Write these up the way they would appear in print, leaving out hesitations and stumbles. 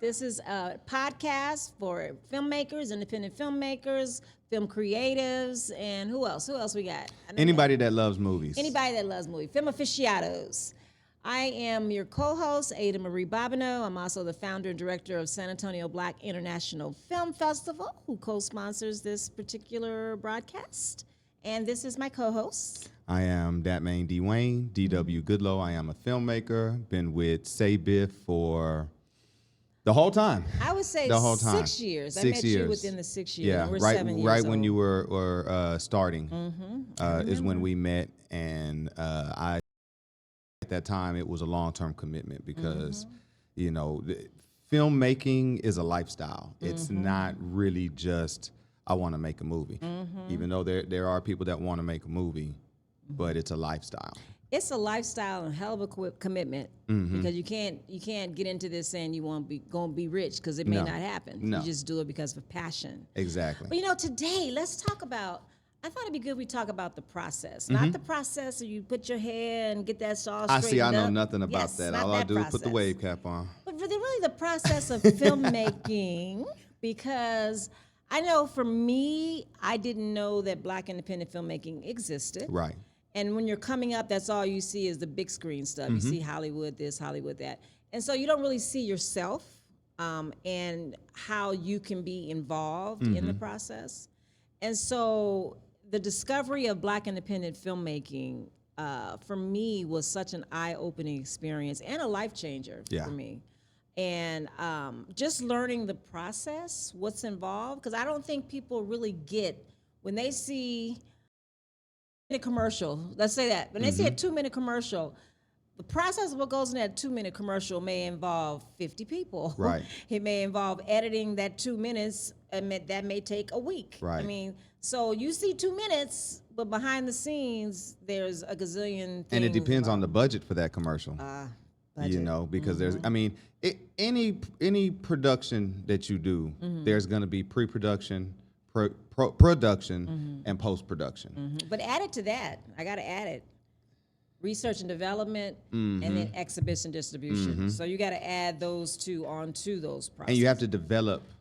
This is a podcast for filmmakers, independent filmmakers, film creatives, and who else? Who else we got? Anybody that loves movies. Anybody that loves movies. Film aficionados. I am your co-host, Ada Marie Babineaux. I'm also the founder and director of San Antonio Black International Film Festival, who co-sponsors this particular broadcast. And this is my co-host. I am Dat Mayne Dee Wayne, D.W. Goodlow. I am a filmmaker. Been with Say Biff for the whole time. I would say the whole time. 6 years. 6 I met years. you within the 6 years. Yeah, We're right, 7 years right old. when you were starting is when we met, and I at that time it was a long-term commitment because you know filmmaking is a lifestyle. It's not really just I want to make a movie, even though there are people that want to make a movie, but it's a lifestyle. It's a lifestyle and hell of a commitment because you can't get into this saying you want to be going to be rich because it may not happen. No. You just do it because of passion. Exactly. But you know, today let's talk about. I thought it'd be good we talk about the process, not the process where you put your hair and get that saw straightened up. I see. I know nothing about Yes, that. not All I that do is put the process. wave cap on. But really the process of filmmaking, because I know for me, I didn't know that Black independent filmmaking existed. Right. And when you're coming up, that's all you see is the big screen stuff. You see Hollywood this, Hollywood that. And so you don't really see yourself and how you can be involved in the process. And so the discovery of Black independent filmmaking for me was such an eye-opening experience and a life changer for me. And just learning the process, what's involved, because I don't think people really get, when they see a commercial, let's say that, when they see a 2-minute commercial, the process of what goes in that 2-minute commercial may involve 50 people. Right. It may involve editing that 2 minutes, and that may take a week. Right. I mean, so you see 2 minutes, but behind the scenes, there's a gazillion things. And it depends on the budget for that commercial. Budget. You know, because there's, I mean, any production that you do, there's going to be pre-production, production, and post-production. But added to that, I got to add it, research and development, and then exhibition distribution. So you got to add those two onto those processes. And you have to develop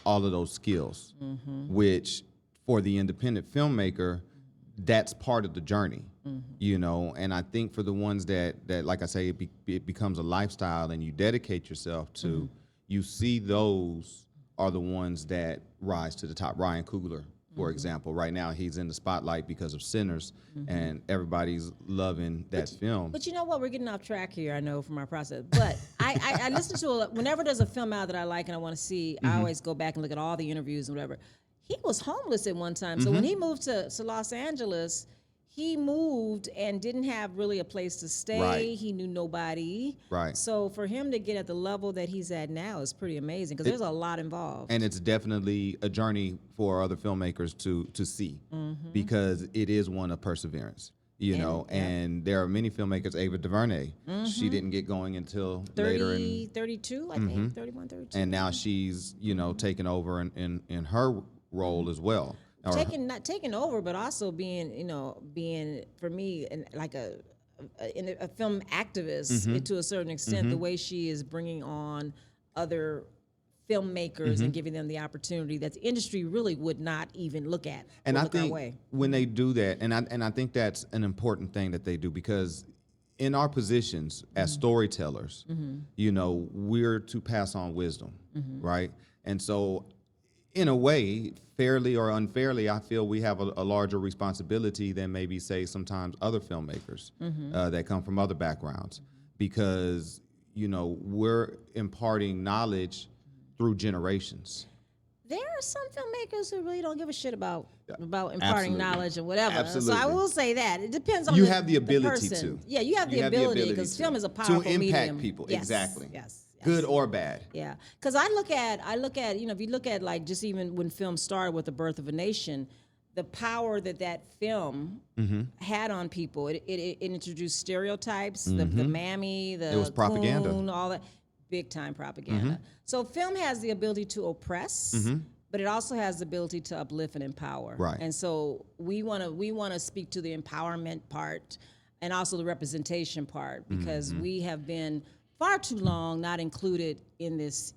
all of those skills, which for the independent filmmaker, that's part of the journey, you know. And I think for the ones that like I say, it becomes a lifestyle and you dedicate yourself to, you see those are the ones that rise to the top. Ryan Coogler, for example, right now he's in the spotlight because of Sinners, and everybody's loving that film. But you know what? We're getting off track here, I know, from our process. But I listen to, whenever there's a film out that I like and I want to see, I always go back and look at all the interviews and whatever. He was homeless at one time. So when he moved to Los Angeles, he moved and didn't have really a place to stay. Right. He knew nobody. Right. So for him to get at the level that he's at now is pretty amazing because there's a lot involved. And it's definitely a journey for other filmmakers to see, because it is one of perseverance, you know. And there are many filmmakers. Ava DuVernay, she didn't get going until 30, later in 32, I think, 31, 32. and now she's, you know, taking over in her role as well. Not taking over, but also being, you know, for me, like a film activist to a certain extent. The way she is bringing on other filmmakers and giving them the opportunity that the industry really would not even look at. And I look our think way. when they do that, and I think that's an important thing that they do, because in our positions as storytellers, you know, we're to pass on wisdom, right? And so, in a way, fairly or unfairly, I feel we have a larger responsibility than maybe, say, sometimes other filmmakers that come from other backgrounds, because, you know, we're imparting knowledge through generations. There are some filmmakers who really don't give a shit about imparting Absolutely. knowledge and whatever. Absolutely. So I will say that it depends on You the, have the ability person. to. Yeah, you have the ability because to. film is a powerful to impact medium. people. Yes, Exactly. Yes. Good or bad. Yeah, because I look at, you know, if you look at like just even when film started with The Birth of a Nation, the power that film had on people. It introduced stereotypes, the mammy, It was propaganda. coon, all that, big time propaganda. So film has the ability to oppress, but it also has the ability to uplift and empower. Right. And so we want to speak to the empowerment part and also the representation part, because we have been far too long not included in this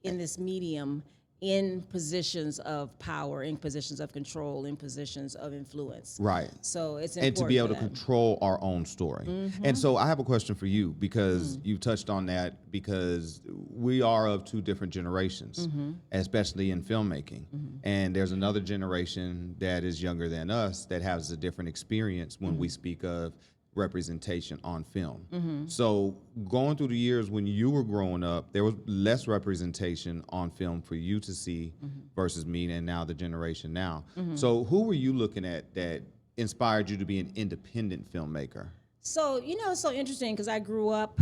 in this medium in positions of power, in positions of control, in positions of influence. Right. So it's important. And to be able for to that. control our own story. And so I have a question for you, because you touched on that, because we are of two different generations, especially in filmmaking. And there's another generation that is younger than us that has a different experience when we speak of representation on film. So going through the years when you were growing up, there was less representation on film for you to see versus me and now the generation now. So who were you looking at that inspired you to be an independent filmmaker? So, it's so interesting because I grew up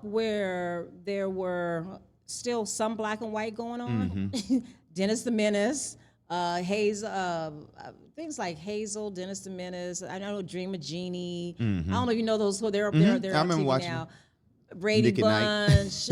where there were still some black and white going on. Dennis the Menace, things like Hazel, Dennis the Menace. I know Dream of Jeannie. I don't know if you know those. They're up there. They're I on remember TV watching now. Brady Nick at Night. Bunch.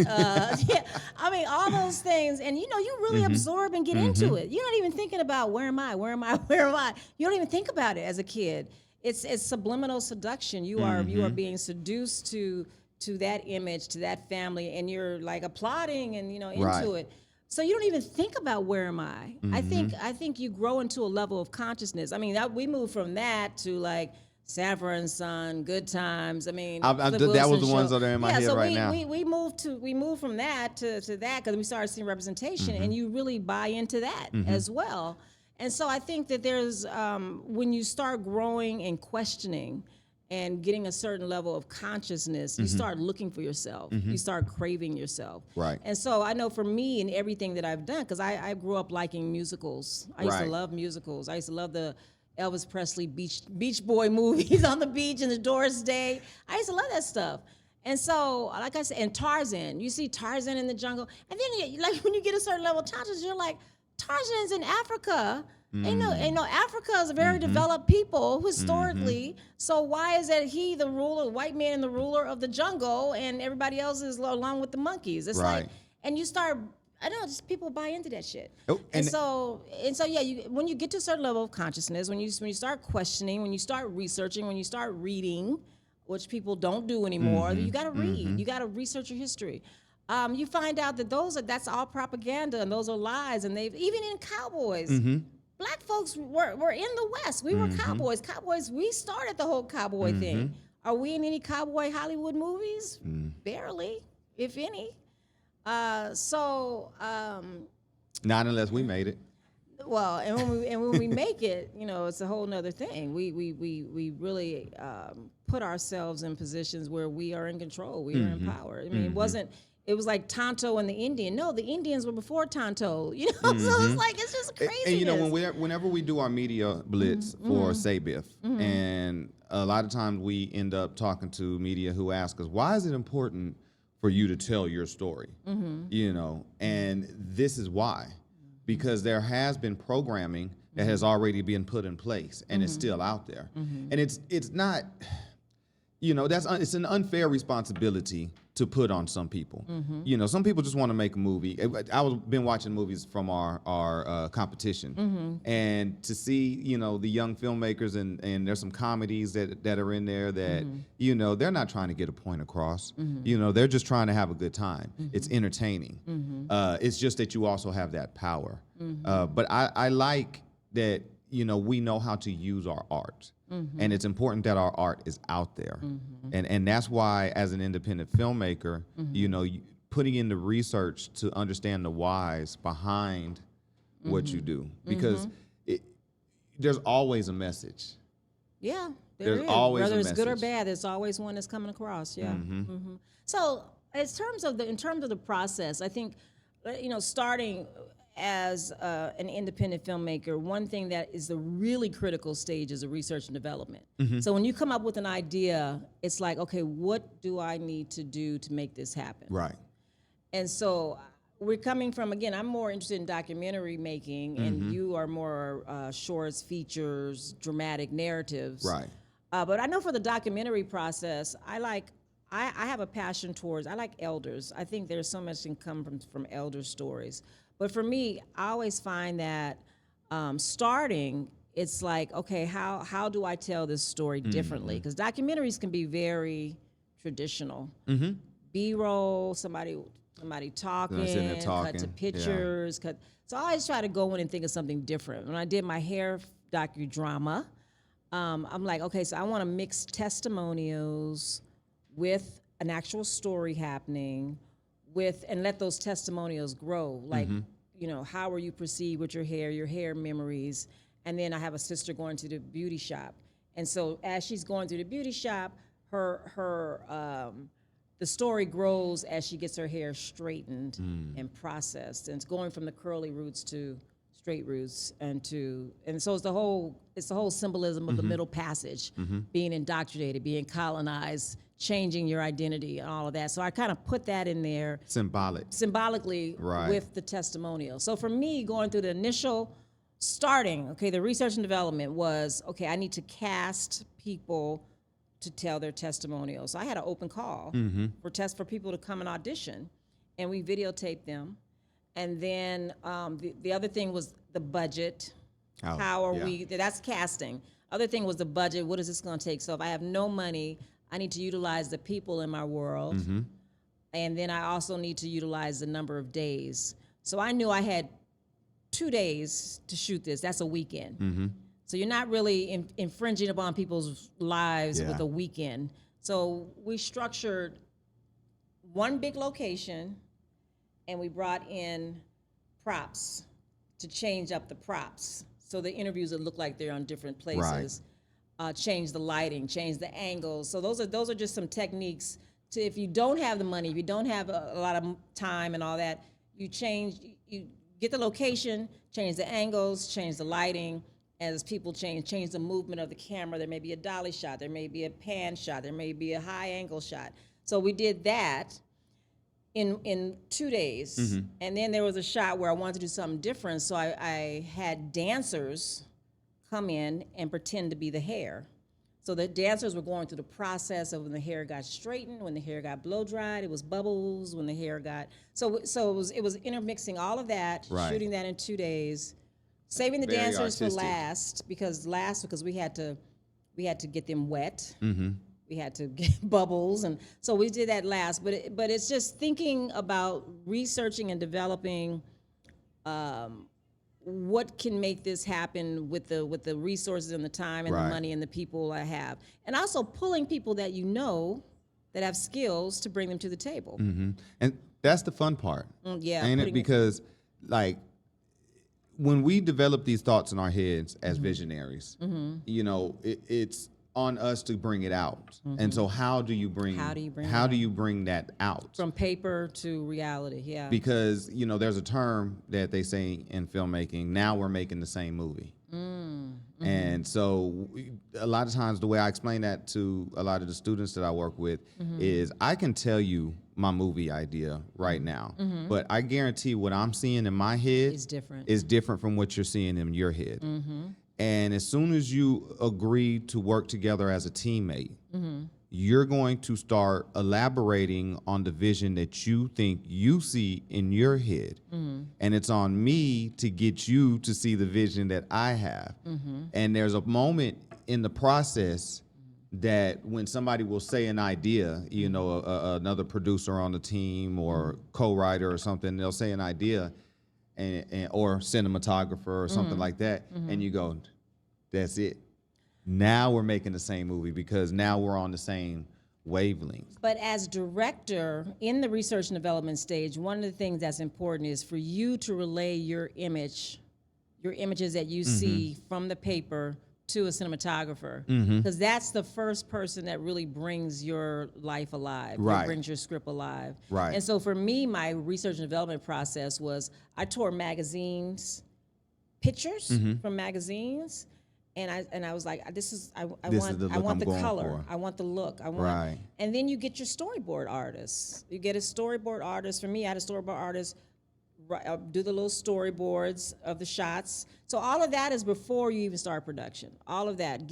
Yeah, I mean all those things, and you really absorb and get into it. You're not even thinking about where am I? You don't even think about it as a kid. It's subliminal seduction. You are being seduced to that image, to that family, and you're like applauding and into it. So you don't even think about where am I? I think you grow into a level of consciousness. I mean, we moved from that to like Sanford and Son, Good Times. I mean, that was the ones that are in my head right now. We moved from that to that because we started seeing representation, and you really buy into that as well. And so I think that there's when you start growing and questioning and getting a certain level of consciousness, you start looking for yourself. You start craving yourself. Right. And so I know for me and everything that I've done, because I grew up liking musicals. I used to love musicals. I used to love the Elvis Presley Beach Boy movies on the beach and the Doris Day. I used to love that stuff. And so, like I said, and Tarzan. You see Tarzan in the jungle. And then like when you get a certain level of consciousness, you're like, Tarzan's in Africa. Africa is a very developed people historically. So why is it he the ruler, the white man, the ruler of the jungle, and everybody else is along with the monkeys? It's like, and you start. I don't know, just people buy into that shit. Oh, and so yeah, when you get to a certain level of consciousness, when you start questioning, when you start researching, when you start reading, which people don't do anymore, you got to read. You got to research your history. You find out that that's all propaganda and those are lies, and they've even in cowboys. Black folks were in the West. We were cowboys. Cowboys, we started the whole cowboy thing. Are we in any cowboy Hollywood movies? Barely, if any. Not unless we made it. Well, and when we make it, it's a whole nother thing. We really put ourselves in positions where we are in control. We are in power. I mean, it was like Tonto and the Indian. No, the Indians were before Tonto. So it's like it's just crazy. And whenever we do our media blitz for SABIF, and a lot of times we end up talking to media who ask us, why is it important for you to tell your story? And this is why. Because there has been programming that has already been put in place and it's still out there. And it's not, it's an unfair responsibility to put on some people. Some people just want to make a movie. Been watching movies from our competition, and to see the young filmmakers and there's some comedies that are in there that they're not trying to get a point across. They're just trying to have a good time. It's entertaining. It's just that you also have that power. But I like that we know how to use our art. And it's important that our art is out there. And that's why, as an independent filmmaker, putting in the research to understand the whys behind what you do. Because there's always a message. Yeah, there's always whether a it's message. good or bad, there's always one that's coming across. Yeah. So in terms of the process, I think, starting as an independent filmmaker, one thing that is the really critical stage is the research and development. So when you come up with an idea, it's like, okay, what do I need to do to make this happen? Right. And so we're coming from, again, I'm more interested in documentary making, and you are more shorts, features, dramatic narratives. Right. But I know for the documentary process, I have a passion towards, I like elders. I think there's so much can come from elder stories. But for me, I always find that starting, it's like, okay, how do I tell this story differently? Because documentaries can be very traditional. B-roll, somebody somebody talking, sitting there cut to talking, pictures, So I always try to go in and think of something different. When I did my hair docudrama, I'm like, okay, so I want to mix testimonials with an actual story happening, and let those testimonials grow. Like, how were you perceived with your hair memories, and then I have a sister going to the beauty shop, and so as she's going through the beauty shop, the story grows as she gets her hair straightened and processed, and it's going from the curly roots to straight roots, and so it's the whole symbolism of the middle passage, being indoctrinated, being colonized, changing your identity, and all of that. So I kind of put that in there symbolically with the testimonial. So for me, going through the initial starting, the research and development was, I need to cast people to tell their testimonials. So I had an open call for people to come and audition, and we videotaped them. And then the other thing was the budget. How are we? That's casting. Other thing was the budget. What is this going to take? So if I have no money, I need to utilize the people in my world, and then I also need to utilize the number of days. So I knew I had 2 days to shoot this. That's a weekend. So you're not really infringing upon people's lives with a weekend. So we structured one big location, and we brought in props to change up the props. So the interviews would look like they're on different places. Change the lighting, change the angles. So those are just some techniques to, if you don't have the money, if you don't have a lot of time and all that, you get the location, change the angles, change the lighting. As people change the movement of the camera. There may be a dolly shot, there may be a pan shot, there may be a high angle shot. So we did that in 2 days. And then there was a shot where I wanted to do something different, so I had dancers come in and pretend to be the hair. So the dancers were going through the process of when the hair got straightened, when the hair got blow dried, it was bubbles, when the hair got, so it was intermixing all of that, shooting that in 2 days. Saving the Very dancers artistic. for last because we had to get them wet. We had to get bubbles, and so we did that last. But it's just thinking about researching and developing what can make this happen with the resources and the time and the money and the people I have, and also pulling people that that have skills to bring them to the table. And that's the fun part, ain't it? Because when we develop these thoughts in our heads as visionaries, it's on us to bring it out. And so how do you bring that out? From paper to reality, Because, there's a term that they say in filmmaking, now we're making the same movie. And so a lot of times the way I explain that to a lot of the students that I work with is I can tell you my movie idea right now, but I guarantee what I'm seeing in my head is different from what you're seeing in your head. And as soon as you agree to work together as a teammate, you're going to start elaborating on the vision that you think you see in your head. And it's on me to get you to see the vision that I have. And there's a moment in the process that when somebody will say an idea, another producer on the team or co-writer or something, they'll say an idea or cinematographer or something like that, and you go, that's it. Now we're making the same movie because now we're on the same wavelength. But as director in the research and development stage, one of the things that's important is for you to relay your images that you see from the paper to a cinematographer, because that's the first person that really brings your life alive, that brings your script alive. And so for me, my research and development process was I tore magazines, pictures from magazines, and I was like, I want the color, I want the look, and then you get your storyboard artists. You get a storyboard artist. For me, I had a storyboard artist do the little storyboards of the shots. So all of that is before you even start production. All of that,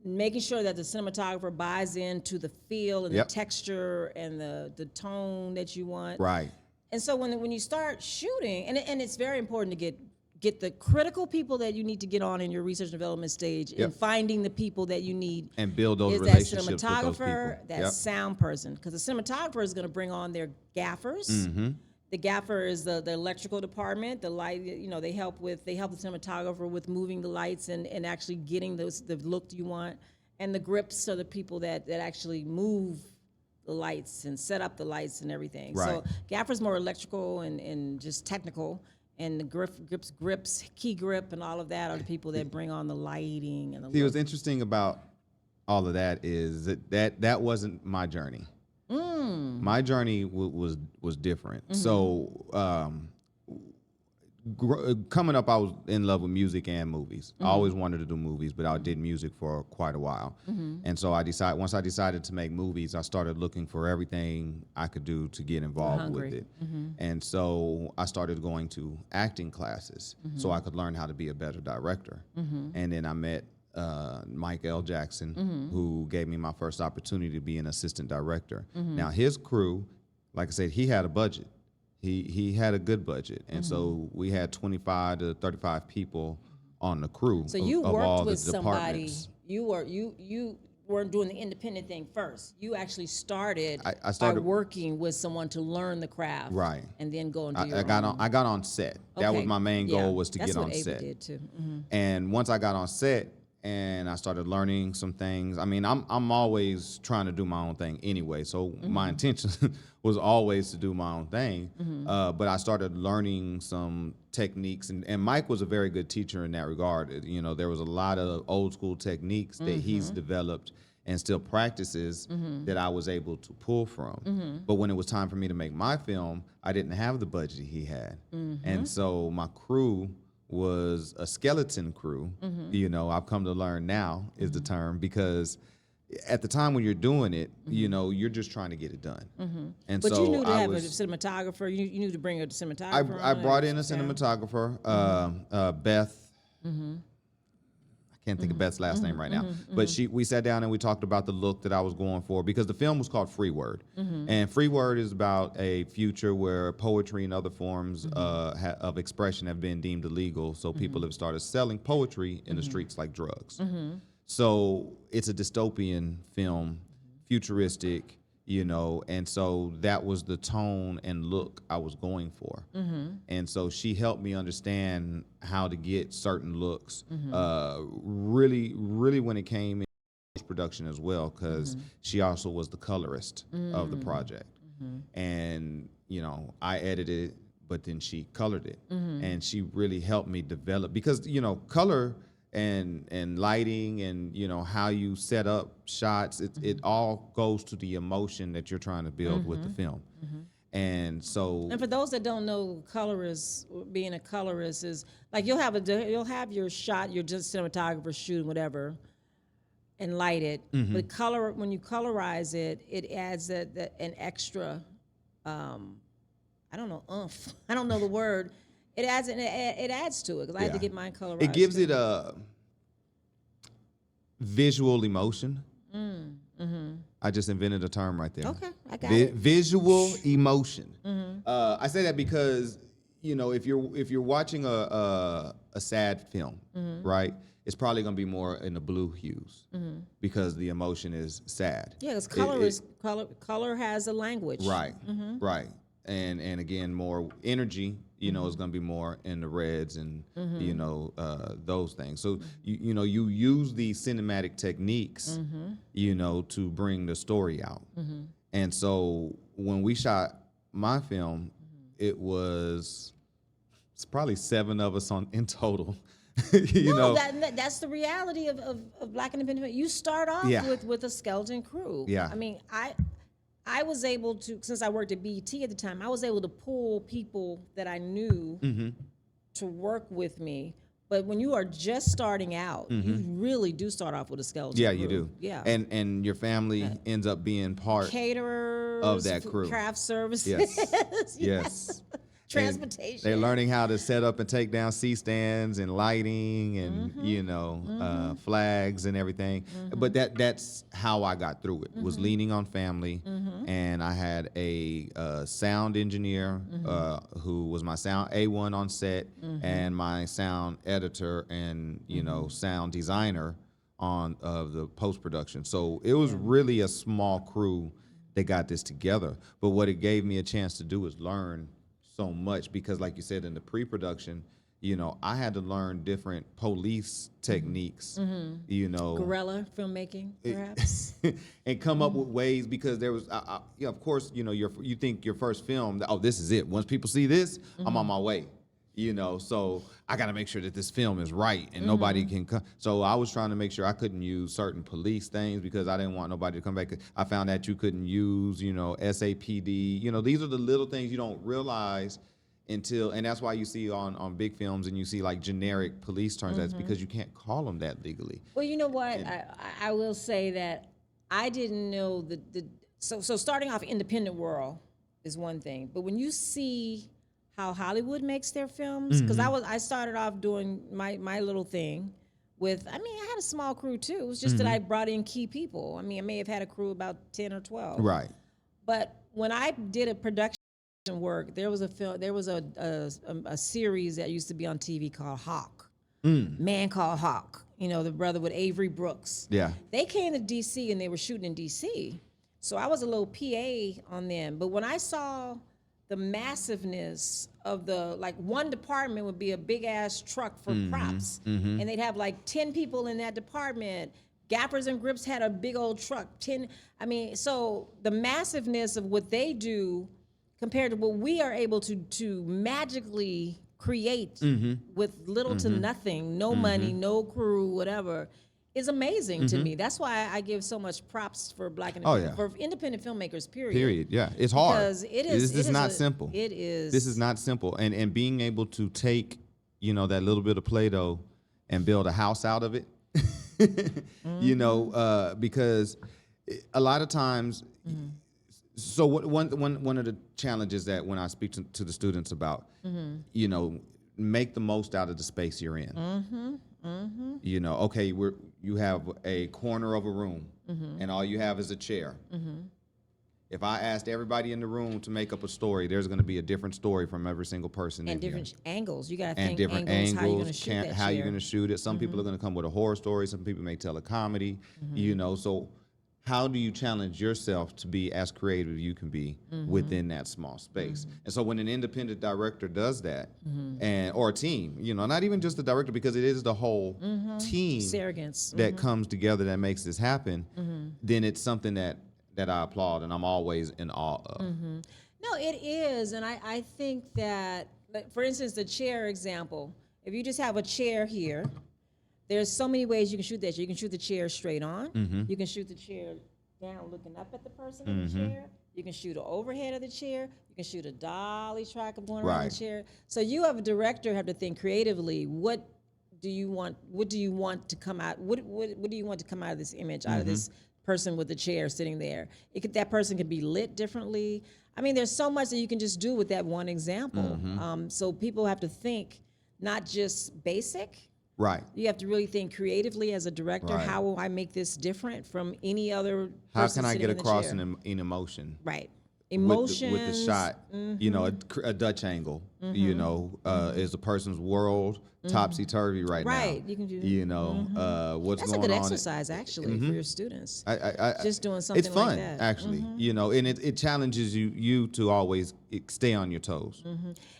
making sure that the cinematographer buys into the feel and the texture and the tone that you want. Right. And so when you start shooting, and it's very important to get get the critical people that you need to get on in your research and development stage, and finding the people that you need, and build those is that relationships with those cinematographer, people. that sound person, because the cinematographer is going to bring on their gaffers. Mm-hmm. The gaffer is the electrical department. The light, they help the cinematographer with moving the lights and actually getting the look you want. And the grips are the people that actually move the lights and set up the lights and everything. Right. So gaffer's more electrical and just technical. And the grips, key grip, and all of that are the people that bring on the lighting and the See, look. what's interesting about all of that is that wasn't my journey. My journey was different. Mm-hmm. So coming up, I was in love with music and movies. I always wanted to do movies, but I did music for quite a while. And so once I decided to make movies, I started looking for everything I could do to get involved with it. And so I started going to acting classes so I could learn how to be a better director. And then I met Mike L. Jackson, who gave me my first opportunity to be an assistant director. Now, his crew, like I said, he had a budget. He had a good budget, and so we had 25 to 35 people on the crew. So you of worked all with the somebody. departments. You weren't doing the independent thing first. You actually started, I started by working with someone to learn the craft, right, and then go and do your I got own. I got on set. That was my main goal, was to That's get on what Ava set. did too. And once I got on set and I started learning some things, I mean, I'm always trying to do my own thing anyway. So my intention was always to do my own thing. But I started learning some techniques, and Mike was a very good teacher in that regard. There was a lot of old school techniques that he's developed and still practices that I was able to pull from. But when it was time for me to make my film, I didn't have the budget he had. And so my crew was a skeleton crew. I've come to learn now is the term, because at the time when you're doing it, you're just trying to get it done. And But so you knew to I have was, a cinematographer. You knew to bring a cinematographer. I brought in a cinematographer, Beth. I can't think of Beth's last name right now, but we sat down and we talked about the look that I was going for, because the film was called Free Word, and Free Word is about a future where poetry and other forms of expression have been deemed illegal, so people have started selling poetry in the streets like drugs. So it's a dystopian film, futuristic, and so that was the tone and look I was going for. And so she helped me understand how to get certain looks, really, really when it came in production as well, because she also was the colorist of the project. And, I edited it, but then she colored it. And she really helped me develop, because, color and lighting and how you set up shots, it all goes to the emotion that you're trying to build with the film. And so, And for those that don't know, being a colorist is like you'll have your shot, you're just cinematographer shooting whatever, and light it. But when you colorize it, it adds an extra, I don't know, oomph. I don't know the word. It adds to it, because I had to get mine colorized. It gives it a visual emotion. I just invented a term right there. Okay, I got it. Visual emotion. I say that because if you're watching a sad film, right, it's probably going to be more in the blue hues because the emotion is sad. Yeah, because color has a language. Right, right. And again, more energy, is going to be more in the reds and, those things. So, you use these cinematic techniques, to bring the story out. And so when we shot my film, it's probably 7 of us in total. That's the reality of Black independent. You start off with a skeleton crew. Yeah. I mean, I was able to, since I worked at BET at the time, I was able to pull people that I knew to work with me. But when you are just starting out, you really do start off with a skeleton crew. You do. Yeah. And your family ends up being part caterers of that crew. Craft services. Yes. Yes. Transportation. They're learning how to set up and take down C-stands and lighting and, flags and everything. But that's how I got through it, was leaning on family and I had a sound engineer who was my sound A1 on set, and my sound editor and sound designer on the post production. So it was really a small crew that got this together. But what it gave me a chance to do is learn so much, because like you said, in the pre-production, I had to learn different police techniques, Guerrilla filmmaking, perhaps. and come up with ways, because there was, of course, you think your first film, oh, this is it. Once people see this, I'm on my way. So I got to make sure that this film is right and nobody can come. So I was trying to make sure I couldn't use certain police things, because I didn't want nobody to come back. I found that you couldn't use, SAPD. These are the little things you don't realize until, and that's why you see on big films and you see like generic police terms. That's because you can't call them that legally. Well, you know what? I will say that I didn't know so starting off independent world is one thing, but when you see how Hollywood makes their films, because I started off doing my little thing with, I had a small crew too. It was just that I brought in key people. I may have had a crew about 10 or 12. Right. But when I did a production work, there was a series that used to be on TV called Hawk. Man Called Hawk. The brother with Avery Brooks. Yeah. They came to DC and they were shooting in DC. So I was a little PA on them. But when I saw the massiveness of one department would be a big ass truck for props, and they'd have like 10 people in that department. Gappers and Grips had a big old truck. So the massiveness of what they do compared to what we are able to magically create with little to nothing, no money, no crew, whatever, is amazing to me. That's why I give so much props for Black independent, for independent filmmakers. Period. Yeah, it's hard. Because This is not simple. It is. This is not simple, and being able to take that little bit of Play-Doh and build a house out of it, because a lot of times. So one of the challenges that when I speak to the students about, make the most out of the space you're in. Okay, you have a corner of a room, and all you have is a chair. If I asked everybody in the room to make up a story, there's going to be a different story from every single person. And different angles. You got to think different angles, how you're going to shoot that how you're going to shoot it. Some people are going to come with a horror story. Some people may tell a comedy. So how do you challenge yourself to be as creative as you can be within that small space? And so when an independent director does that, or a team, not even just the director, because it is the whole team that comes together that makes this happen, then it's something that I applaud and I'm always in awe of. No, it is. And I think that, for instance, the chair example, if you just have a chair here, there's so many ways you can shoot that. You can shoot the chair straight on. You can shoot the chair down looking up at the person in the chair. You can shoot an overhead of the chair. You can shoot a dolly track of going around the chair. So you have a director have to think creatively, what do you want to come out? What do you want to come out of this image, out of this person with the chair sitting there? That person could be lit differently. There's so much that you can just do with that one example. So people have to think not just basic. Right. You have to really think creatively as a director. Right. How will I make this different from any other person? How can I get across an emotion? Right. Emotions. With the shot, a Dutch angle, is a person's world topsy-turvy right now. Right. You can do what's That's going on. That's a good exercise, actually, for your students. Just doing something it's fun, like that. Actually, and it challenges you to always stay on your toes.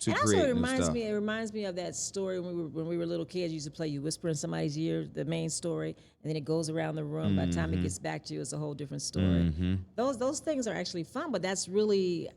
To and create also, it reminds me of that story when we were little kids. You used to play, you whisper in somebody's ear, the main story, and then it goes around the room. By the time it gets back to you, it's a whole different story. Those things are actually fun, but that's really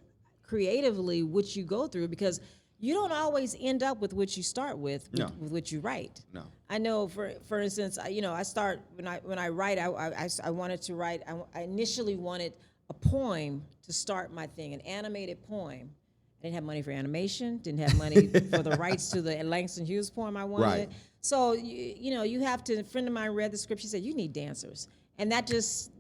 creatively what you go through, because you don't always end up with what you start with what you write. No. I know, for instance, I start when I write. I wanted to write. I initially wanted a poem to start my thing, an animated poem. I didn't have money for animation. Didn't have money for the rights to the Langston Hughes poem I wanted. Right. So you have to. A friend of mine read the script. She said, "You need dancers," and that just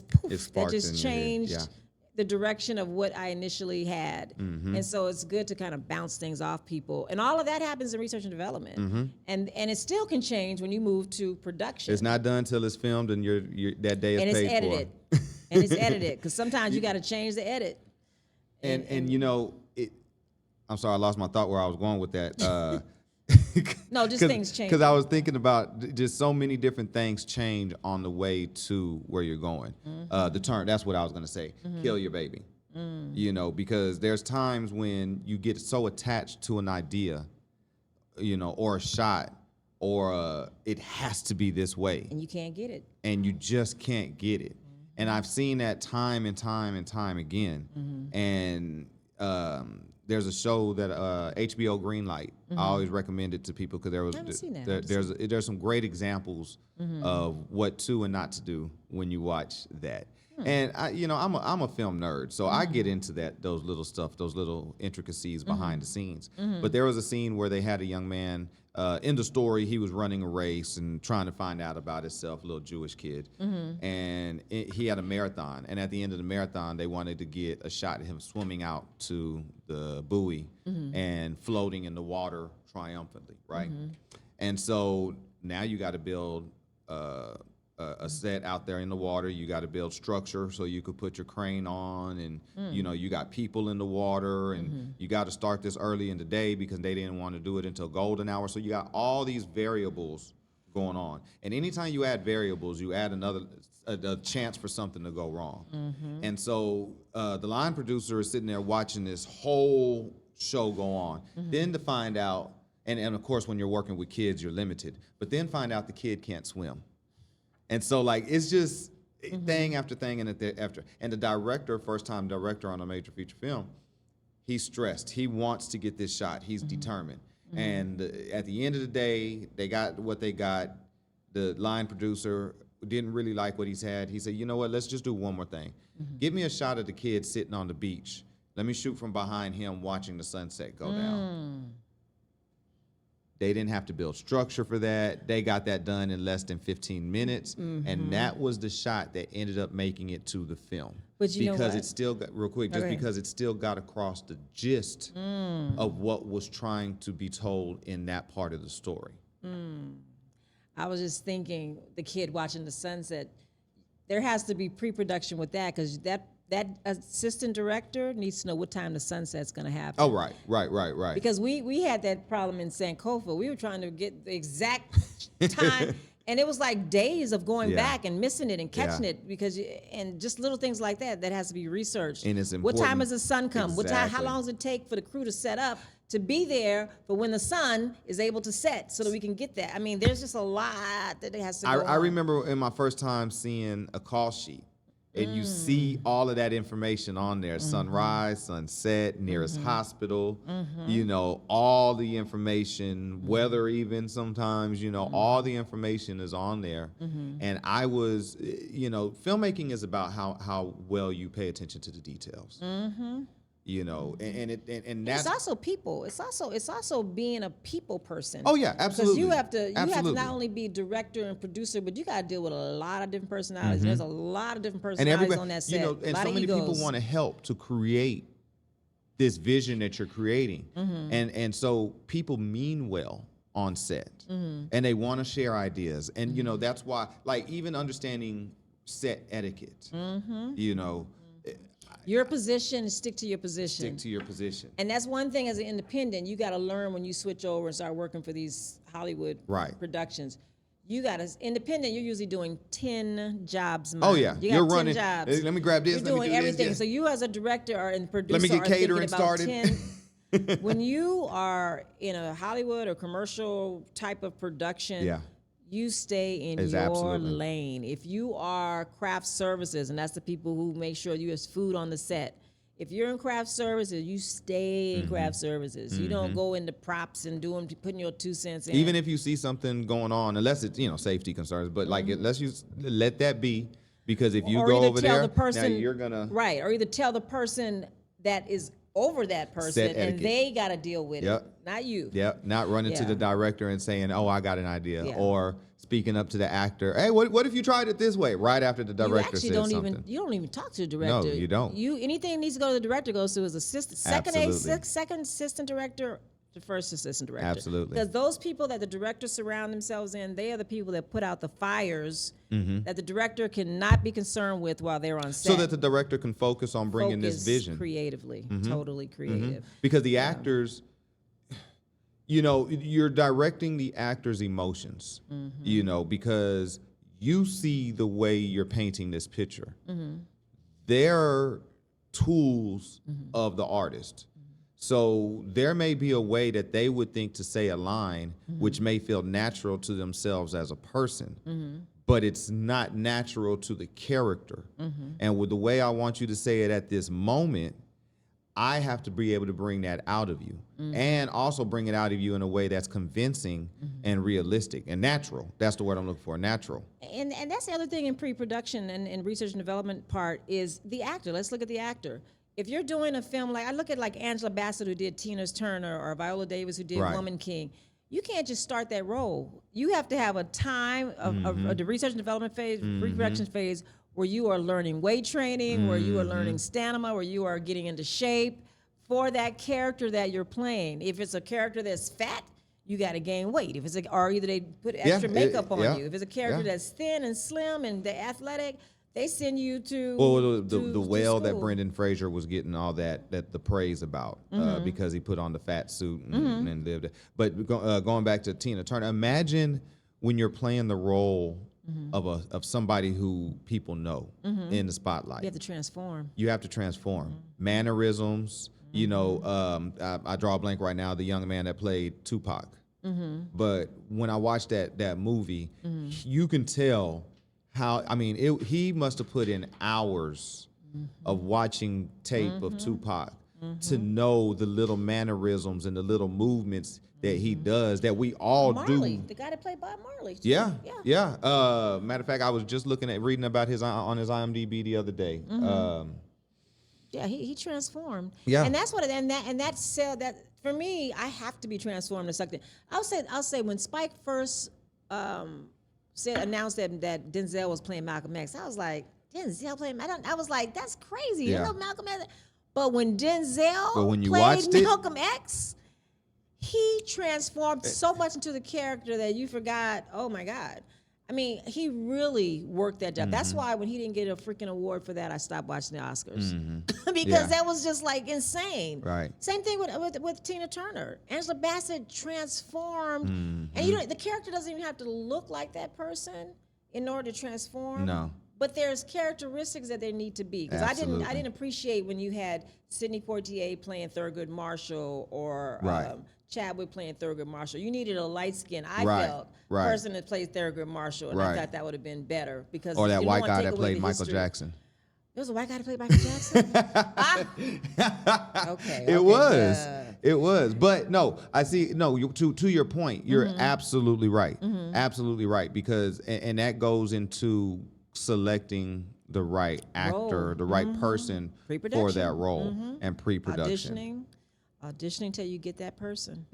poof, that just changed the direction of what I initially had. And so it's good to kind of bounce things off people. And all of that happens in research and development. And it still can change when you move to production. It's not done till it's filmed and that day is paid for. And it's edited. And it's edited, because sometimes you got to change the edit. And you know, I'm sorry, I lost my thought where I was going with that. No, just things change. Because I was thinking about just so many different things change on the way to where you're going. The turn, that's what I was going to say. Kill your baby. You know, because there's times when you get so attached to an idea, you know, or a shot, or it has to be this way. And you can't get it. And you just can't get it. And I've seen that time and time and time again. And there's a show that HBO Greenlight. I always recommend it to people because there's some great examples of what to and not to do when you watch that. And I'm a film nerd, so I get into those little stuff, those little intricacies behind the scenes. But there was a scene where they had a young man in the story. He was running a race and trying to find out about himself, a little Jewish kid, and he had a marathon. And at the end of the marathon, they wanted to get a shot of him swimming out to the buoy and floating in the water triumphantly, right? And so now you got to build a set out there in the water. You got to build structure so you could put your crane on, and you know, you got people in the water, and you got to start this early in the day because they didn't want to do it until golden hour. So you got all these variables going on, and anytime you add variables, you add a chance for something to go wrong. And so the line producer is sitting there watching this whole show go on, then to find out, and of course when you're working with kids you're limited, but then find out the kid can't swim. And so, like, it's just thing after thing and after. And the director, first-time director on a major feature film, he's stressed. He wants to get this shot. He's determined. And at the end of the day, they got what they got. The line producer didn't really like what he's had. He said, you know what, let's just do one more thing. Give me a shot of the kid sitting on the beach. Let me shoot from behind him watching the sunset go down. They didn't have to build structure for that. They got that done in less than 15 minutes. And that was the shot that ended up making it to the film. But you know what? It still got, real quick, just because it still got across the gist of what was trying to be told in that part of the story. I was just thinking, the kid watching the sunset, there has to be pre-production with that, because that assistant director needs to know what time the sunset's going to happen. Oh, right. Because we had that problem in Sankofa. We were trying to get the exact time, and it was like days of going back and missing it and catching it, because and just little things like that has to be researched. And it's important. What time does the sun come? Exactly. What time? How long does it take for the crew to set up to be there for when the sun is able to set, so that we can get that? I mean, there's just a lot that has to go on. I remember in my first time seeing a call sheet. And you see all of that information on there, sunrise, sunset, nearest hospital, you know, all the information, weather even sometimes, you know, all the information is on there. And I was, you know, filmmaking is about how well you pay attention to the details. You know, and that's it's also people. It's also being a people person. Oh yeah, absolutely. Because you have to not only be director and producer, but you got to deal with a lot of different personalities. There's a lot of different personalities on that set. You know, and so many people want to help to create this vision that you're creating, and so people mean well on set, and they want to share ideas, and you know, that's why, like, even understanding set etiquette, you know. Your position, stick to your position. Stick to your position. And that's one thing as an independent, you got to learn when you switch over and start working for these Hollywood productions. You got to, independent, you're usually doing 10 jobs. Oh, yeah. You got 10 running. jobs. Let me grab this. You're doing everything. This, So you as a director or and producer let me get catering about started. 10. When you are in a Hollywood or commercial type of production, you stay in your lane. If you are craft services, and that's the people who make sure you have food on the set. If you're in craft services, you stay in craft services. You don't go into props and putting your 2 cents in. Even if you see something going on, unless it's, you know, safety concerns, but like, let's let that be, because if you go over there, now you're gonna or either tell the person that is over that person, and they got to deal with it, not you. Not running to the director and saying, "Oh, I got an idea," or speaking up to the actor. Hey, what if you tried it this way? Right after the director says something. You don't even talk to the director. No, you don't. Anything that needs to go to the director goes to his assistant, second assistant director, The first assistant director. Absolutely. Because those people that the directors surround themselves in, they are the people that put out the fires that the director cannot be concerned with while they're on set. So that the director can focus on bringing this vision. Creatively, totally creative. Because the actors, you know, you're directing the actors' emotions, you know, because you see the way you're painting this picture. They're tools of the artist. So there may be a way that they would think to say a line which may feel natural to themselves as a person, but it's not natural to the character. And with the way I want you to say it at this moment, I have to be able to bring that out of you and also bring it out of you in a way that's convincing and realistic and natural. That's the word I'm looking for, natural. And that's the other thing in pre-production and research and development part is the actor. Let's look at the actor. If you're doing a film like, I look at like Angela Bassett who did Tina Turner or Viola Davis who did Woman King, you can't just start that role. You have to have a time of the research and development phase, pre-production phase, where you are learning weight training, where you are learning stamina, where you are getting into shape for that character that you're playing. If it's a character that's fat, you got to gain weight. If it's or either they put extra makeup on you. If it's a character that's thin and slim and they're athletic, they send you to the whale that Brendan Fraser was getting all that the praise about because he put on the fat suit and lived. But going back to Tina Turner, imagine when you're playing the role of somebody who people know in the spotlight. You have to transform. You have to transform mannerisms. You know, I draw a blank right now. The young man that played Tupac. But when I watched that movie, you can tell how, I mean, he must have put in hours of watching tape of Tupac to know the little mannerisms and the little movements that he does that we all Marley, do. the guy that played Bob Marley. Yeah. Matter of fact, I was just reading about his on his IMDb the other day. Yeah, he transformed. Yeah. And that's what that said that for me, I have to be transformed to something. I'll say when Spike first announced that Denzel was playing Malcolm X, I was like, Denzel playing? I was like, that's crazy. You know Malcolm X. But when Denzel played Malcolm X, he transformed so much into the character that you forgot, oh my God. I mean, he really worked that job. That's why when he didn't get a freaking award for that, I stopped watching the Oscars. Because that was just like insane. Right. Same thing with Tina Turner. Angela Bassett transformed. And you know, the character doesn't even have to look like that person in order to transform. No. But there's characteristics that there need to be. Because I didn't appreciate when you had Sidney Poitier playing Thurgood Marshall or Chadwick playing Thurgood Marshall. You needed a light skin, I felt, person that plays Thurgood Marshall, and I thought that would have been better because or that white guy that played Michael Jackson. There was a white guy that played Michael Jackson. Okay. It was. But no, I see. No, to your point, you're absolutely right. Absolutely right, because and that goes into selecting the right actor, the right person for that role, and pre-production. Auditioning till you get that person.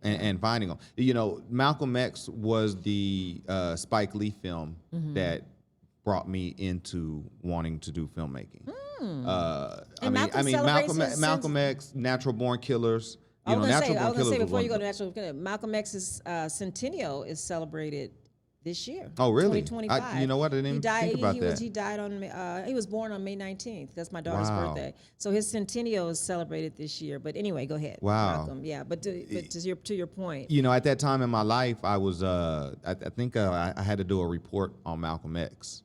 And finding them. You know, Malcolm X was the Spike Lee film that brought me into wanting to do filmmaking. Malcolm X, Natural Born Killers. I was going to say before you go to Natural Born Killers, Malcolm X's centennial is celebrated this year. Oh, really? 2025. You know what? I didn't even think about that. He died on. He was born on May 19th. That's my daughter's birthday. So his centennial is celebrated this year. But anyway, go ahead. Wow. Malcolm. Yeah, but to your point. You know, at that time in my life, I was. I think I had to do a report on Malcolm X,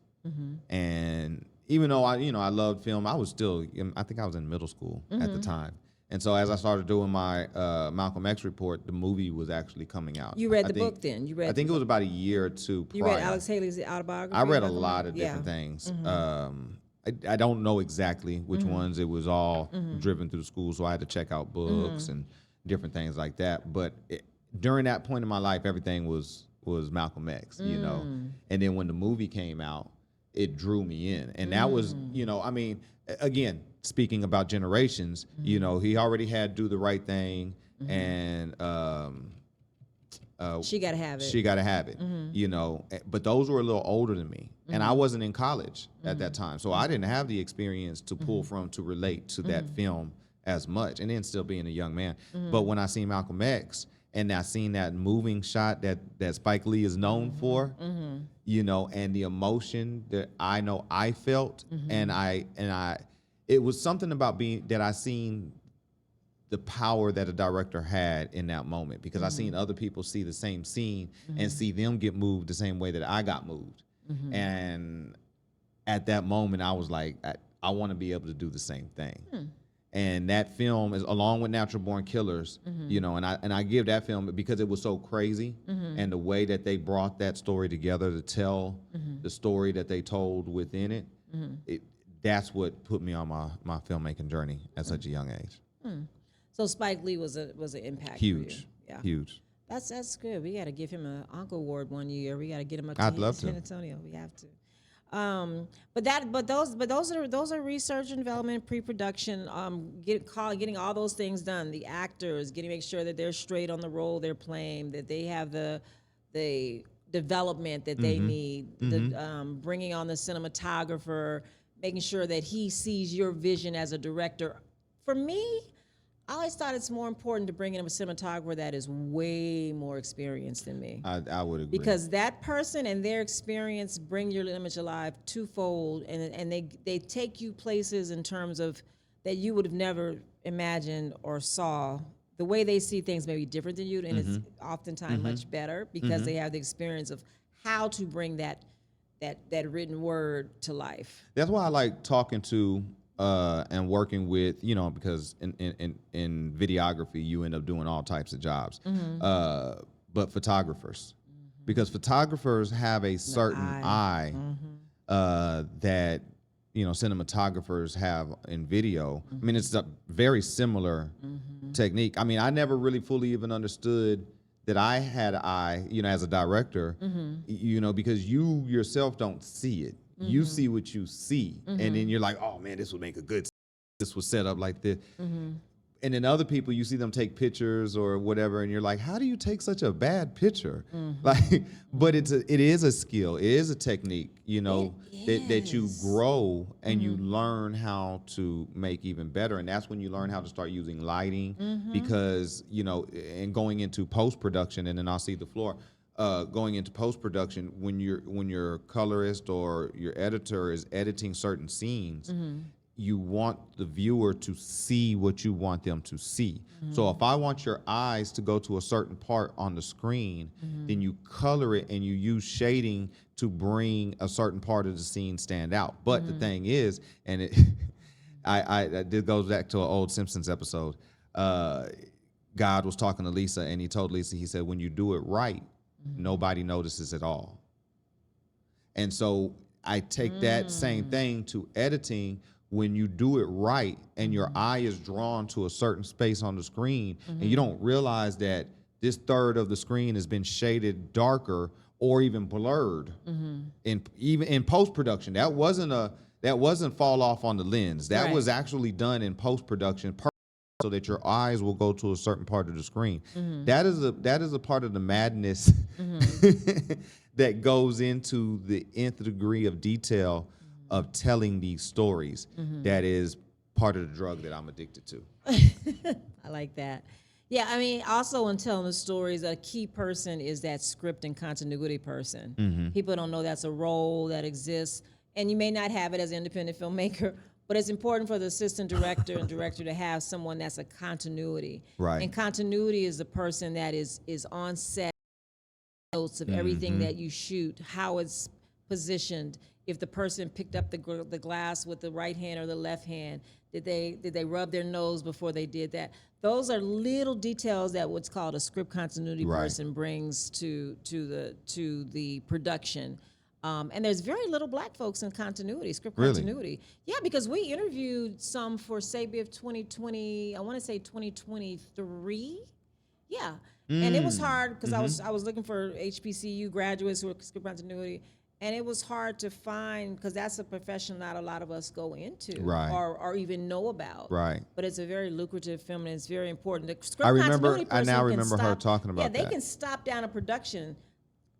and even though I loved film, I was still. I think I was in middle school at the time. And so as I started doing my Malcolm X report, the movie was actually coming out. You read the book then? I think it was about a year or two prior. You read Alex Haley's autobiography? I read a lot of different things. I don't know exactly which ones. It was all driven through the school, so I had to check out books and different things like that. But during that point in my life, everything was Malcolm X, you know. And then when the movie came out, it drew me in. And that was, again, speaking about generations, he already had Do the Right Thing and She Gotta Have It. She Gotta Have It, but those were a little older than me. And I wasn't in college at that time. So I didn't have the experience to pull from to relate to that film as much, and then still being a young man. But when I seen Malcolm X and I seen that moving shot that Spike Lee is known for, you know, and the emotion that I know I felt, and it was something about that I seen the power that a director had in that moment, because I seen other people see the same scene and see them get moved the same way that I got moved. And at that moment, I was like, I want to be able to do the same thing. And that film is, along with Natural Born Killers, you know, and I give that film because it was so crazy, and the way that they brought that story together to tell the story that they told within it, that's what put me on my filmmaking journey at such a young age. So Spike Lee was an impact Huge, for you. Yeah. huge. That's good. We got to give him an Uncle Award one year. We got to get him up I'd to love San to. Antonio. We have to. But those are research and development, pre-production, getting all those things done. The actors, make sure that they're straight on the role they're playing, that they have the development that they need, bringing on the cinematographer, making sure that he sees your vision as a director. For me, I always thought it's more important to bring in a cinematographer that is way more experienced than me. I would agree. Because that person and their experience bring your image alive twofold, and they take you places in terms of that you would have never imagined or saw. The way they see things may be different than you, and it's oftentimes much better because they have the experience of how to bring that written word to life. That's why I like talking to and working with, you know, because in videography you end up doing all types of jobs, but photographers, because photographers have a certain eye that, you know, cinematographers have in video. I mean, it's a very similar technique. I mean, I never really fully even understood that I had an eye, you know, as a director, you know, because you yourself don't see it. You see what you see, and then you're like, oh man, this would make a good, this was set up like this. And then other people, you see them take pictures or whatever, and you're like, how do you take such a bad picture? Like, but it is a skill, it is a technique, you know, that you grow and you learn how to make even better. And that's when you learn how to start using lighting, because, you know, and going into post-production, and then I'll see the floor. Going into post-production, when your colorist or your editor is editing certain scenes, you want the viewer to see what you want them to see. So if I want your eyes to go to a certain part on the screen, then you color it and you use shading to bring a certain part of the scene stand out. But the thing is, and it goes back to an old Simpsons episode. God was talking to Lisa, and he told Lisa, he said, when you do it right, nobody notices at all. And so I take that same thing to editing. When you do it right and your eye is drawn to a certain space on the screen, and you don't realize that this third of the screen has been shaded darker or even blurred, even in post-production. That wasn't fall off on the lens. That was actually done in post-production, so that your eyes will go to a certain part of the screen. That is a part of the madness that goes into the nth degree of detail of telling these stories. That is part of the drug that I'm addicted to. I like that. Yeah, I mean, also in telling the stories, a key person is that script and continuity person. People don't know that's a role that exists, and you may not have it as an independent filmmaker, but it's important for the assistant director and director to have someone that's a continuity. Right. And continuity is the person that is on set, notes of everything that you shoot, how it's positioned. If the person picked up the glass with the right hand or the left hand, did they rub their nose before they did that? Those are little details that what's called a script continuity person brings to the production. And there's very little black folks in continuity, script continuity. Yeah, because we interviewed some for SABIF 2020, I want to say 2023. Yeah, and it was hard because I was looking for HBCU graduates who were script continuity, and it was hard to find because that's a profession not a lot of us go into or even know about. Right. But it's a very lucrative film, and it's very important. The script continuity person I now remember her talking about that. Yeah, they can stop down a production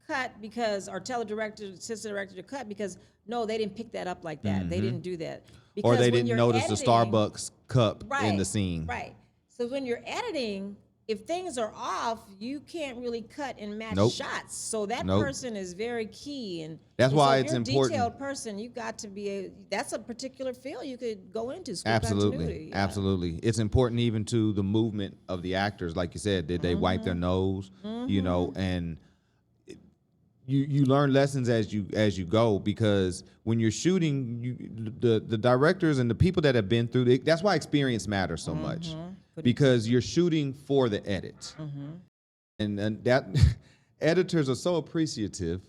cut because, or tell a director, assistant director to cut because, no, they didn't pick that up like that. They didn't do that. or they when didn't you're notice the editing- Starbucks cup in the Right, scene. Right. So when you're editing, if things are off, you can't really cut and match Nope. shots. So that Nope. person is very key, and That's and why so if it's you're important. a detailed person, you got to be. That's a particular field you could go into. Script Absolutely, continuity, yeah. absolutely. It's important even to the movement of the actors. Like you said, did they wipe their nose? You know, and you learn lessons as you go, because when you're shooting, the directors and the people that have been through it, that's why experience matters so much, because you're shooting for the edit, and that editors are so appreciative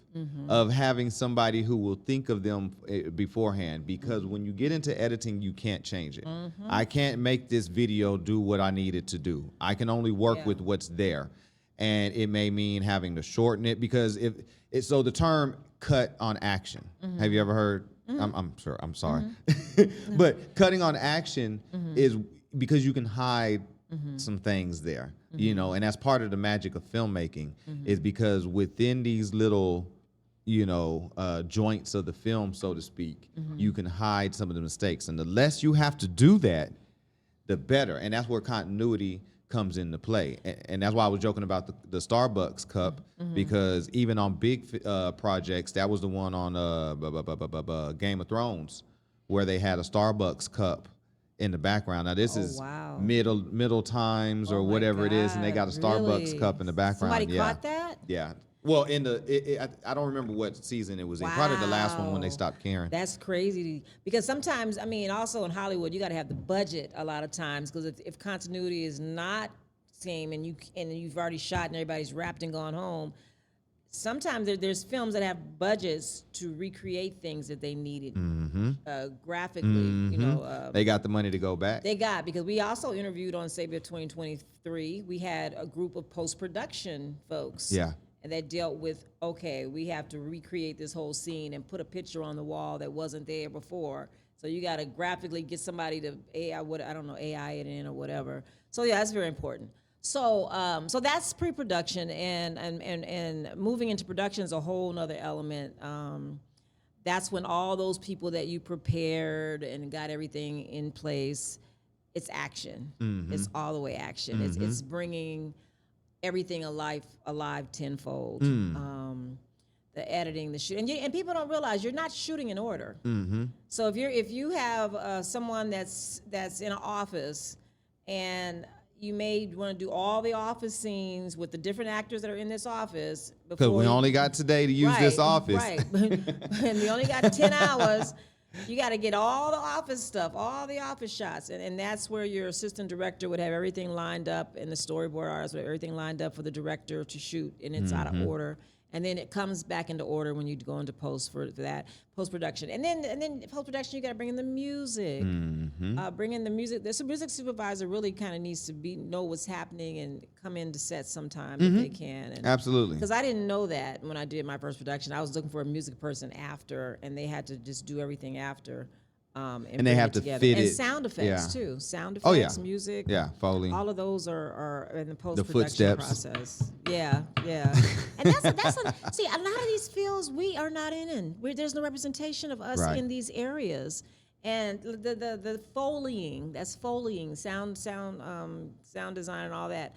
of having somebody who will think of them beforehand, because when you get into editing, you can't change it. I can't make this video do what I need it to do. I can only work with what's there. And it may mean having to shorten it, because so the term cut on action. Have you ever heard? I'm sure. I'm sorry. But cutting on action is because you can hide some things there, you know, and that's part of the magic of filmmaking, is because within these little, you know, joints of the film, so to speak, you can hide some of the mistakes. And the less you have to do that, the better. And that's where continuity comes into play. And that's why I was joking about the Starbucks cup, because even on big projects, that was the one on Game of Thrones, where they had a Starbucks cup in the background. Now this is middle times or whatever it is, and they got a Starbucks cup in the background. Somebody caught that? Yeah. Well, in I don't remember what season it was in. Probably the last one when they stopped caring. That's crazy, because sometimes, I mean, also in Hollywood, you got to have the budget a lot of times, because if continuity is not same and you've already shot and everybody's wrapped and gone home, sometimes there's films that have budgets to recreate things that they needed graphically. You know, They got the money to go back. because we also interviewed on Savior 2023. We had a group of post-production folks. Yeah. And that dealt with, okay, we have to recreate this whole scene and put a picture on the wall that wasn't there before. So you got to graphically get somebody to AI it in or whatever. So yeah, that's very important. So so that's pre-production, and moving into production is a whole nother element. That's when all those people that you prepared and got everything in place, it's action. It's all the way action. It's bringing everything alive tenfold. The editing, the shoot, and people don't realize you're not shooting in order. So if you have someone that's in an office, and you may want to do all the office scenes with the different actors that are in this office, because we only got today to use this office, right? And we only got 10 hours. You got to get all the office stuff, all the office shots, and that's where your assistant director would have everything lined up, and the storyboard artists would have everything lined up for the director to shoot, and it's out of order. And then it comes back into order when you go into post for that post-production. And then post-production, you got to bring in the music. Bring in the music. There's a music supervisor really kind of needs to know what's happening and come into set sometimes if they can. And, absolutely. because I didn't know that when I did my first production. I was looking for a music person after, and they had to just do everything after. And they have to together. fit and it. sound effects too. Sound effects, Oh, yeah. music. Yeah, Foley. All of those are in the post-production footsteps. process. Yeah. And see, a lot of these fields we are not in. There's no representation of us Right. in these areas. And the Foleying, that's Foleying, sound design and all that.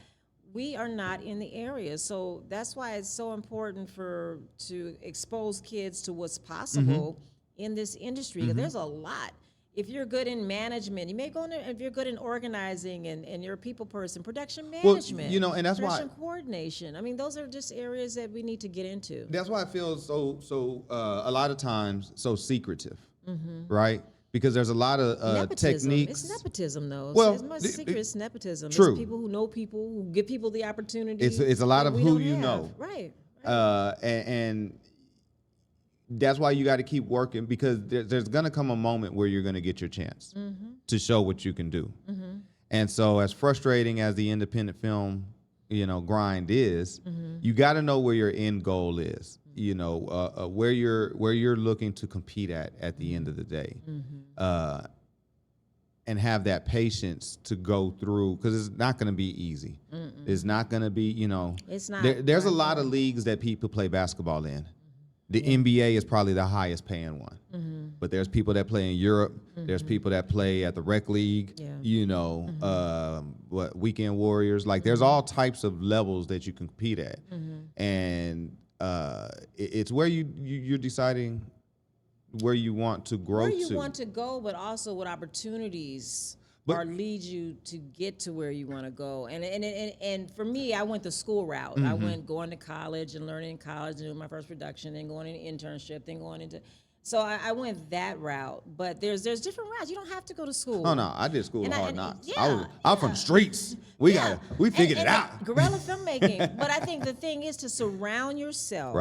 We are not in the area. So that's why it's so important to expose kids to what's possible in this industry. 'Cause there's a lot. If you're good in management, you may go into, if you're good in organizing and you're a people person, production management, you know, and that's why production coordination. I mean, those are just areas that we need to get into. that's why it feels so a lot of times so secretive, right? Because there's a lot of Nepotism. techniques. It's nepotism, though. Well, As much secret as nepotism. true. It's people who know people, who give people the opportunity. It's a lot that of we who don't you have. know. Right. And that's why you got to keep working, because there's going to come a moment where you're going to get your chance to show what you can do. And so as frustrating as the independent film, you know, grind is, you got to know where your end goal is, you know, where you're looking to compete at the end of the day. And have that patience to go through, because it's not going to be easy. It's not going to be, you know, It's not. there's a lot of leagues that people play basketball in. The NBA is probably the highest paying one. but there's people that play in Europe. There's people that play at the rec league. Yeah. You know, what weekend warriors. Like there's all types of levels that you can compete at, and it's where you're deciding where you want to grow where you to. want to go, but also what opportunities lead you to get to where you want to go. And for me, I went the school route. I went going to college and learning in college and doing my first production, then going into internship, then going into. So I went that route. But there's different routes. You don't have to go to school. Oh no, I did school of hard knocks. Yeah, I'm from the streets. We figured it out. Guerrilla filmmaking. But I think the thing is to surround yourself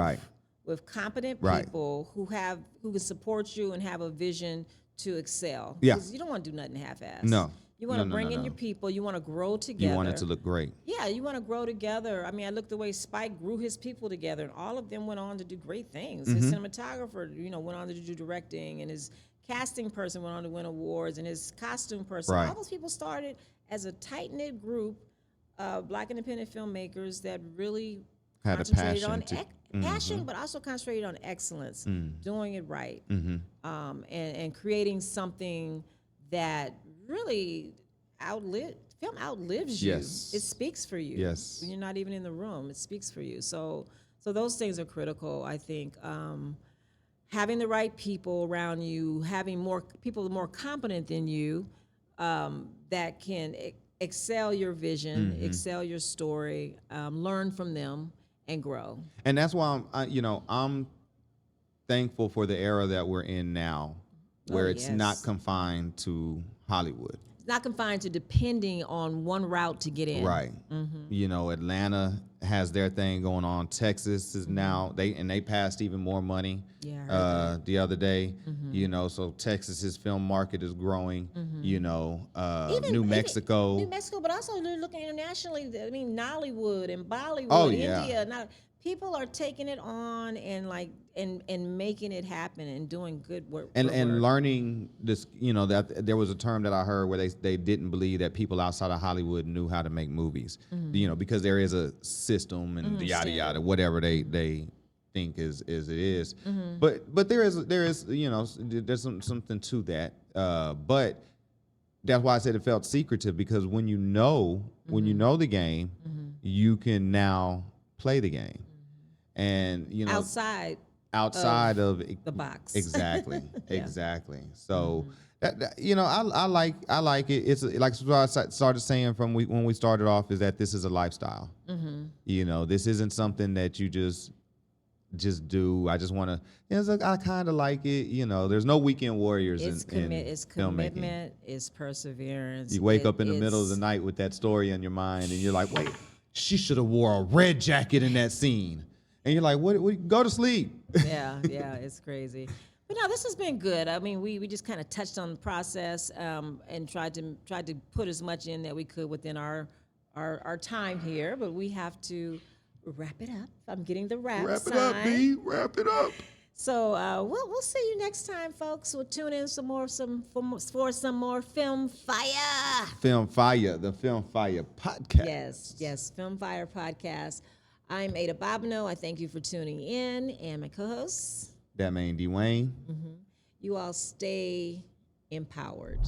with competent people who can support you and have a vision to excel. Yeah. Because you don't want to do nothing half-assed. No. You want to bring in your people. You want to grow together. You want it to look great. Yeah, you want to grow together. I mean, I looked the way Spike grew his people together, and all of them went on to do great things. His cinematographer, went on to do directing, and his casting person went on to win awards, and his costume person. All those people started as a tight-knit group of Black independent filmmakers that really had concentrated a passion on passion, but also concentrated on excellence, doing it right, and creating something that really film outlives you. Yes. It speaks for you. Yes. When you're not even in the room, it speaks for you. So those things are critical, I think. Having the right people around you, having more people more competent than you that can excel your vision, excel your story, learn from them, and grow. And that's why I'm thankful for the era that we're in now, where it's not confined to Hollywood. It's not confined to depending on one route to get in. Right. Atlanta has their thing going on. Texas is now they passed even more money the other day. So Texas's film market is growing. New Mexico. New Mexico, but also they're looking internationally. I mean, Nollywood and Bollywood, India. Now, people are taking it on and making it happen and doing good work. And learning this, that there was a term that I heard where they didn't believe that people outside of Hollywood knew how to make movies, because there is a system and yada yada, whatever they think is it is. But there is there's something to that. But that's why I said it felt secretive, because when you know the game, you can now play the game, and outside of the box. Exactly. Exactly. So I like it. It's like what I started saying when we started off, is that this is a lifestyle. This isn't something that you just do. I just want to. I kind of like it. There's no weekend warriors it's in it's filmmaking. Commitment. It's perseverance. You wake up in the middle of the night with that story in your mind, and you're like, wait, she should have wore a red jacket in that scene. And you're like, what? Go to sleep. Yeah, it's crazy. But no, this has been good. I mean, we just kind of touched on the process and tried to put as much in that we could within our time here. But we have to wrap it up. I'm getting the wrap Wrap sign. it up, B. Wrap it up. So we'll see you next time, folks. We'll tune in for some more Film Fiyah. Film Fiyah, the Film Fiyah podcast. Yes, Film Fiyah podcast. I'm Ada Babineaux. I thank you for tuning in, and my co-host, Dat Mayne Dee Wayne. You all stay empowered.